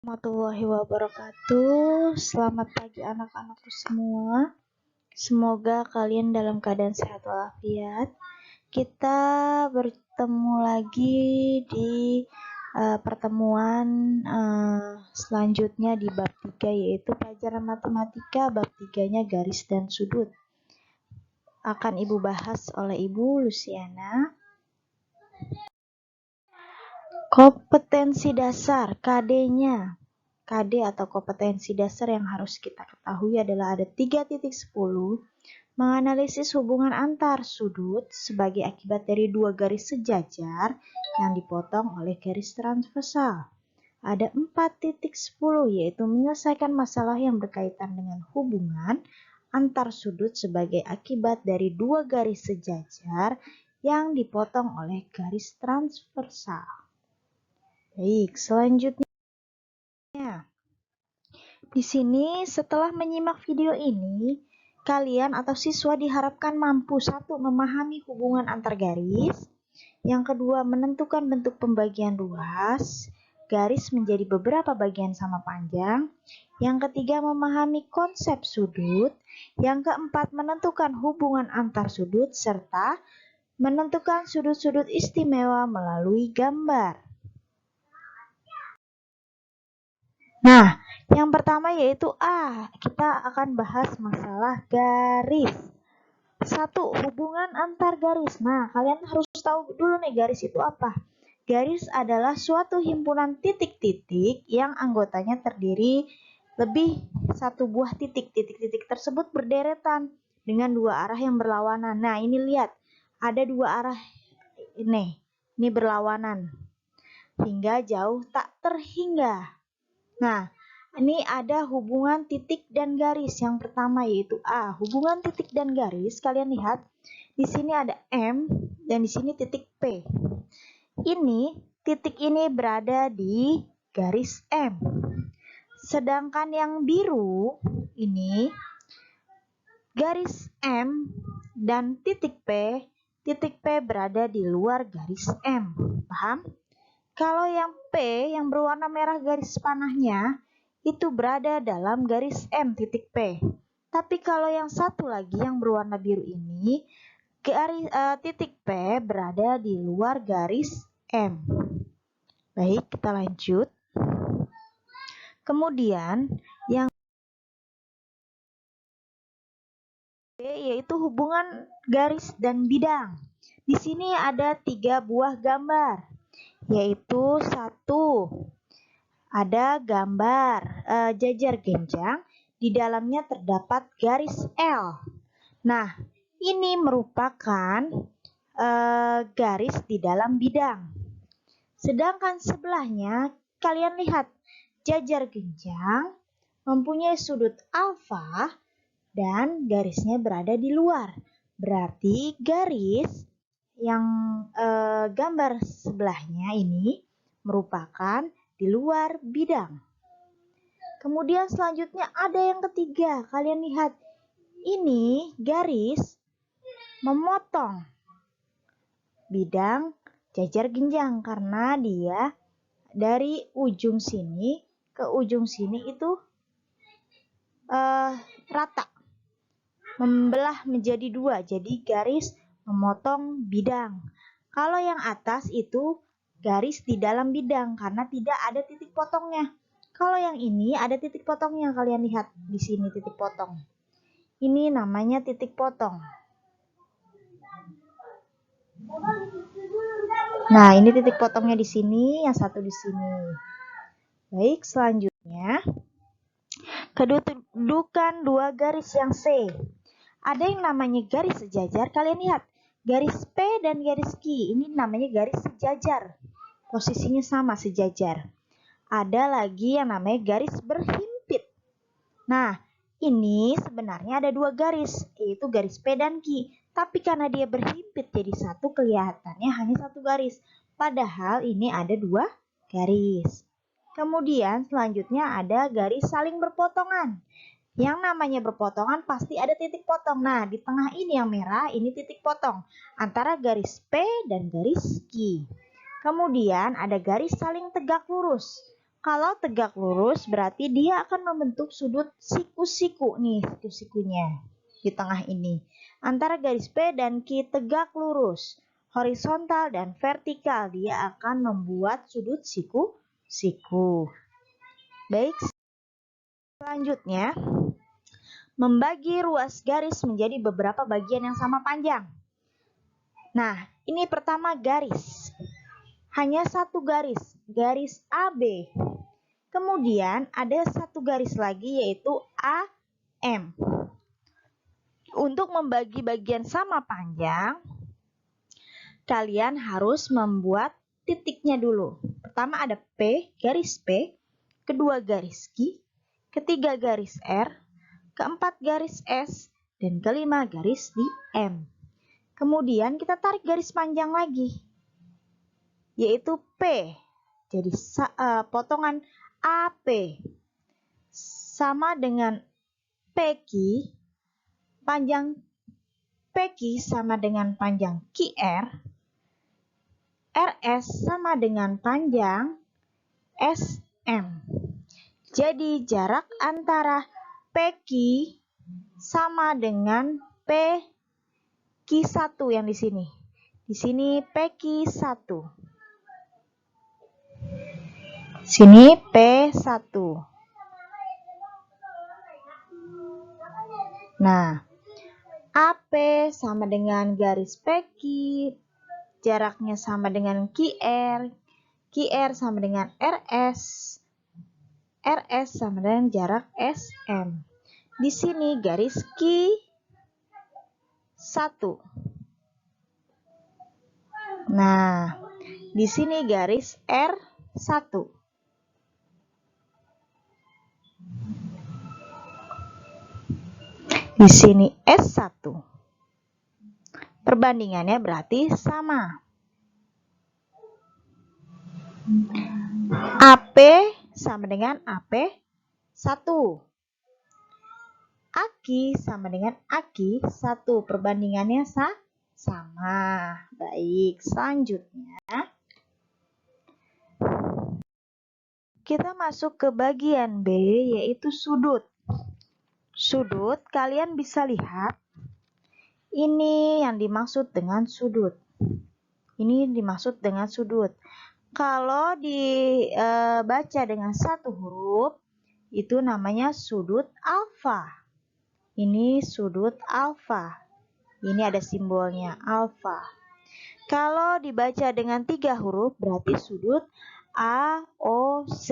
Warahmatullahi wabarakatuh. Selamat pagi anak-anakku semua. Semoga kalian dalam keadaan sehat walafiat. Kita bertemu lagi di pertemuan selanjutnya di bab 3, yaitu pelajaran matematika bab 3-nya garis dan sudut. Akan Ibu bahas oleh Ibu Luciana. Kompetensi dasar, KD-nya. KD atau kompetensi dasar yang harus kita ketahui adalah ada 3.10. Menganalisis hubungan antar sudut sebagai akibat dari dua garis sejajar yang dipotong oleh garis transversal. Ada 4.10, yaitu menyelesaikan masalah yang berkaitan dengan hubungan antar sudut sebagai akibat dari dua garis sejajar yang dipotong oleh garis transversal. Baik, selanjutnya. Di sini setelah menyimak video ini, kalian atau siswa diharapkan mampu 1. Memahami hubungan antar garis. Yang kedua, menentukan bentuk pembagian ruas. Garis menjadi beberapa bagian sama panjang. Yang ketiga, memahami konsep sudut. Yang keempat, menentukan hubungan antar sudut serta menentukan sudut-sudut istimewa melalui gambar. Nah, yang pertama yaitu kita akan bahas masalah garis. 1. Hubungan antar garis. Nah, kalian harus tahu dulu nih garis itu apa. Garis adalah suatu himpunan titik-titik yang anggotanya terdiri lebih satu buah titik. Titik-titik tersebut berderetan dengan dua arah yang berlawanan. Nah, ini lihat. Ada dua arah ini berlawanan. Hingga jauh tak terhingga. Nah, ini ada hubungan titik dan garis. Yang pertama yaitu hubungan titik dan garis. Kalian lihat, di sini ada M dan di sini titik P. Titik ini berada di garis M. Sedangkan yang biru ini garis M dan titik P berada di luar garis M. Paham? Kalau yang P yang berwarna merah garis panahnya itu berada dalam garis M titik P. Tapi kalau yang satu lagi yang berwarna biru ini garis titik P berada di luar garis M. Baik, kita lanjut. Kemudian yang B yaitu hubungan garis dan bidang. Di sini ada 3 buah gambar. Yaitu 1, ada gambar jajar genjang, di dalamnya terdapat garis L. Nah, ini merupakan garis di dalam bidang. Sedangkan sebelahnya, kalian lihat, jajar genjang mempunyai sudut alfa dan garisnya berada di luar. Berarti garis yang gambar sebelahnya ini merupakan di luar bidang. Kemudian selanjutnya ada yang ketiga. Kalian lihat, ini garis memotong bidang jajar genjang karena dia dari ujung sini ke ujung sini itu rata, membelah menjadi 2. Jadi garis memotong bidang. Kalau yang atas itu garis di dalam bidang karena tidak ada titik potongnya. Kalau yang ini ada titik potongnya, kalian lihat di sini titik potong. Ini namanya titik potong. Nah, ini titik potongnya di sini, yang satu di sini. Baik, selanjutnya kedudukan dua garis yang C. Ada yang namanya garis sejajar, kalian lihat. Garis P dan garis Q ini namanya garis sejajar. Posisinya sama, sejajar. Ada lagi yang namanya garis berhimpit. Nah, ini sebenarnya ada 2 garis, yaitu garis P dan Q. Tapi karena dia berhimpit jadi satu, kelihatannya hanya 1 garis. Padahal ini ada 2 garis. Kemudian selanjutnya ada garis saling berpotongan. Yang namanya berpotongan pasti ada titik potong. Nah, di tengah ini yang merah, ini titik potong antara garis P dan garis Q. Kemudian ada garis saling tegak lurus. Kalau tegak lurus berarti dia akan membentuk sudut siku-siku nih, siku-sikunya di tengah ini. Antara garis P dan Q tegak lurus, horizontal dan vertikal, dia akan membuat sudut siku-siku. Baik, selanjutnya membagi ruas garis menjadi beberapa bagian yang sama panjang. Nah, ini pertama garis. Hanya satu garis, garis AB. Kemudian ada satu garis lagi yaitu AM. Untuk membagi bagian sama panjang, kalian harus membuat titiknya dulu. Pertama ada P, garis P, kedua garis Q, ketiga garis R, keempat garis S, dan kelima garis di M. Kemudian kita tarik garis panjang lagi, yaitu P. Jadi potongan AP sama dengan PQ, panjang PQ sama dengan panjang QR, RS sama dengan panjang SM. Jadi jarak antara PQ sama dengan PQ1 yang di sini. Di sini PQ1. Sini P1. Nah, AP sama dengan garis PQ, jaraknya sama dengan QR, QR sama dengan RS, RS sama dengan jarak SM. Di sini garis Q1. Nah, di sini garis R1. Di sini S1. Perbandingannya berarti sama. AP sama dengan AP1. AQ sama dengan AQ1. Perbandingannya sama. Baik, selanjutnya kita masuk ke bagian B, yaitu sudut. Sudut, kalian bisa lihat ini yang dimaksud dengan sudut. Ini dimaksud dengan sudut. Kalau dibaca dengan satu huruf, itu namanya sudut alfa. Ini sudut alfa. Ini ada simbolnya alfa. Kalau dibaca dengan 3 huruf, berarti sudut AOC.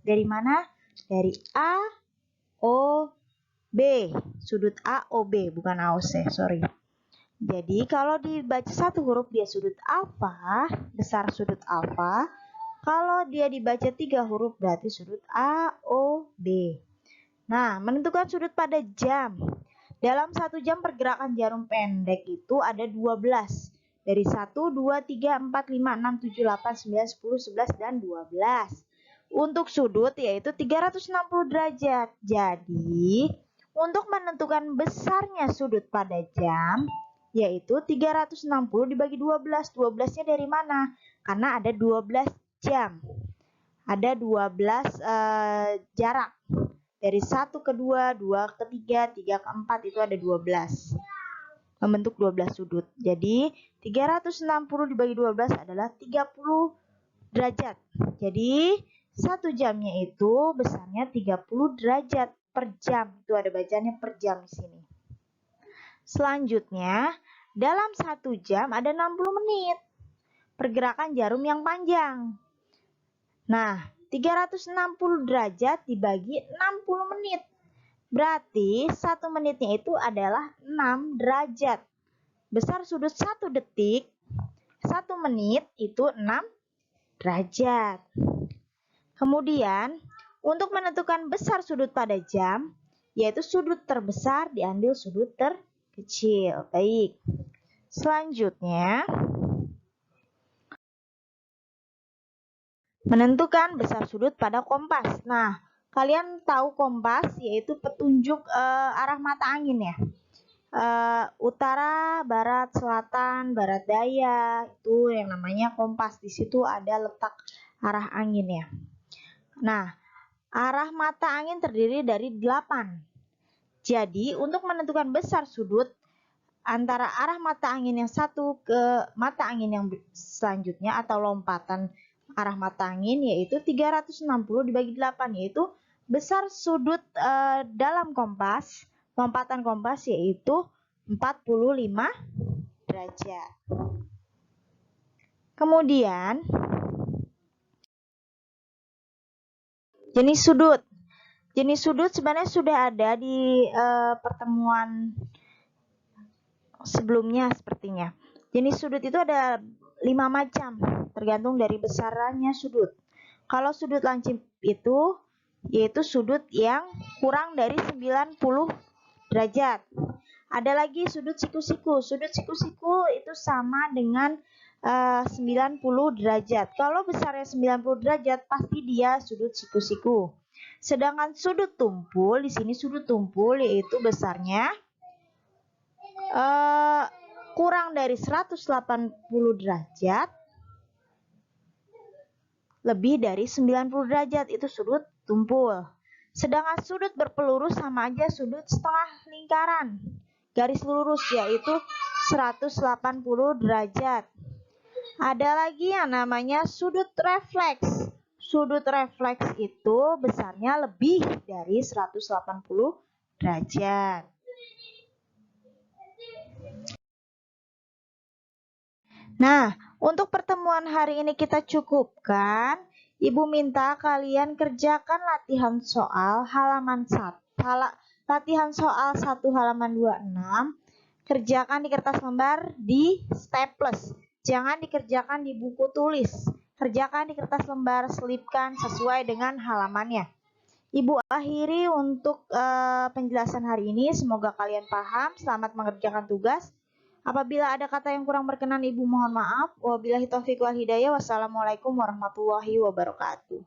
Dari mana? Dari AOB. Sudut AOB, bukan AOC, sorry. Jadi kalau dibaca satu huruf dia sudut alfa, besar sudut alfa. Kalau dia dibaca 3 huruf berarti sudut AOB. Nah, menentukan sudut pada jam. Dalam 1 jam pergerakan jarum pendek itu ada 12. Dari 1, 2, 3, 4, 5, 6, 7, 8, 9, 10, 11, dan 12. Untuk sudut yaitu 360 derajat. Jadi, untuk menentukan besarnya sudut pada jam, yaitu 360 dibagi 12. 12-nya dari mana? Karena ada 12 jam. Ada 12 jarak. Dari 1 ke 2, 2 ke 3, 3 ke 4 itu ada 12. Membentuk 12 sudut. Jadi 360 dibagi 12 adalah 30 derajat. Jadi 1 jamnya itu besarnya 30 derajat per jam. Itu ada bacanya per jam di sini. Selanjutnya, dalam 1 jam ada 60 menit. Pergerakan jarum yang panjang. Nah, 360 derajat dibagi 60 menit. Berarti 1 menitnya itu adalah 6 derajat. Besar sudut 1 detik, 1 menit itu 6 derajat. Kemudian, untuk menentukan besar sudut pada jam, yaitu sudut terbesar diambil sudut terkecil. Baik. Selanjutnya, menentukan besar sudut pada kompas. Nah, kalian tahu kompas yaitu petunjuk arah mata angin ya. Utara, barat, selatan, barat daya, itu yang namanya kompas. Di situ ada letak arah angin ya. Nah, arah mata angin terdiri dari 8. Jadi, untuk menentukan besar sudut antara arah mata angin yang satu ke mata angin yang selanjutnya atau lompatan arah mata angin yaitu 360 dibagi 8, yaitu besar sudut dalam kompas, lompatan kompas yaitu 45 derajat. Kemudian jenis sudut. Jenis sudut sebenarnya sudah ada di pertemuan sebelumnya sepertinya. Jenis sudut itu ada 5 macam, tergantung dari besarannya sudut. Kalau sudut lancip itu yaitu sudut yang kurang dari 90 derajat. Ada lagi sudut siku-siku. Sudut siku-siku itu sama dengan 90 derajat. Kalau besarnya 90 derajat pasti dia sudut siku-siku. Sedangkan sudut tumpul, di sini sudut tumpul yaitu besarnya kurang dari 180 derajat lebih dari 90 derajat, itu sudut tumpul. Sedangkan sudut berpelurus sama aja sudut setengah lingkaran garis lurus yaitu 180 derajat. Ada lagi yang namanya sudut refleks. Sudut refleks itu besarnya lebih dari 180 derajat. Nah, untuk pertemuan hari ini kita cukupkan. Ibu minta kalian kerjakan latihan soal halaman 1. Latihan soal 1 halaman 26. Kerjakan di kertas lembar di staples. Jangan dikerjakan di buku tulis. Kerjakan di kertas lembar, selipkan sesuai dengan halamannya. Ibu akhiri untuk penjelasan hari ini. Semoga kalian paham. Selamat mengerjakan tugas. Apabila ada kata yang kurang berkenan, Ibu mohon maaf. Wabillahi taufiq wal hidayah. Wassalamualaikum warahmatullahi wabarakatuh.